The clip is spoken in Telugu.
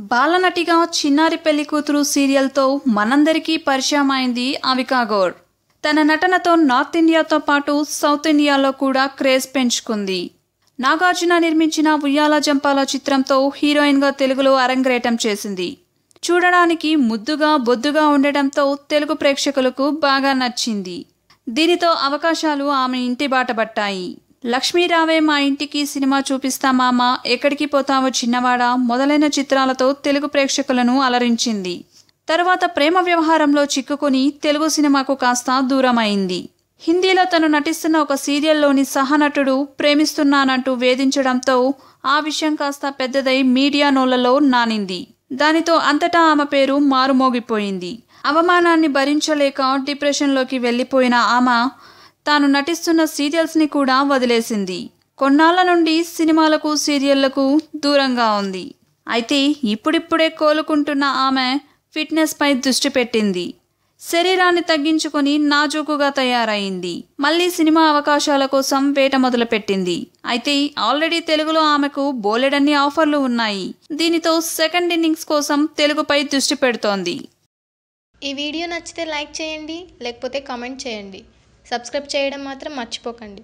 బాలనటిగా చిన్నారి పెళ్లి కూతురు సీరియల్తో మనందరికీ పరిచయం అయింది అవికా గౌడ్. తన నటనతో నార్త్ ఇండియాతో పాటు సౌత్ ఇండియాలో కూడా క్రేజ్ పెంచుకుంది. నాగార్జున నిర్మించిన ఉయ్యాల జంపాల చిత్రంతో హీరోయిన్గా తెలుగులో అరంగేట్రం చేసింది. చూడడానికి ముద్దుగా బొద్దుగా ఉండటంతో తెలుగు ప్రేక్షకులకు బాగా నచ్చింది. దీనితో అవకాశాలు ఆమె ఇంటి బాట పట్టాయి. లక్ష్మీ రావే మా ఇంటికి సినిమా చూపిస్తామామా, ఎక్కడికి పోతావో చిన్నవాడా మొదలైన చిత్రాలతో తెలుగు ప్రేక్షకులను అలరించింది. తరువాత ప్రేమ వ్యవహారంలో చిక్కుకుని తెలుగు సినిమాకు కాస్త దూరమైంది. హిందీలో తను నటిస్తున్న ఒక సీరియల్లోని సహనటుడు ప్రేమిస్తున్నానంటూ వేధించడంతో ఆ విషయం కాస్త పెద్దదై మీడియా నోళ్లలో నానింది. దానితో అంతటా ఆమె పేరు మారుమోగిపోయింది. అవమానాన్ని భరించలేక డిప్రెషన్లోకి వెళ్లిపోయిన ఆమె తాను నటిస్తున్న సీరియల్స్ని కూడా వదిలేసింది. కొన్నాళ్ల నుండి సినిమాలకు సీరియళ్లకు దూరంగా ఉంది. అయితే ఇప్పుడిప్పుడే కోలుకుంటున్న ఆమె ఫిట్నెస్ పై దృష్టి పెట్టింది. శరీరాన్ని తగ్గించుకొని నాజూకుగా తయారైంది. మళ్లీ సినిమా అవకాశాల కోసం వేట మొదలుపెట్టింది. అయితే ఆల్రెడీ తెలుగులో ఆమెకు బోలెడన్ని ఆఫర్లు ఉన్నాయి. దీనితో సెకండ్ ఇన్నింగ్స్ కోసం తెలుగుపై దృష్టి పెడుతోంది. ఈ వీడియో నచ్చితే లైక్ చేయండి, లేకపోతే కామెంట్ చేయండి. సబ్స్క్రైబ్ చేయడం మాత్రం మర్చిపోకండి.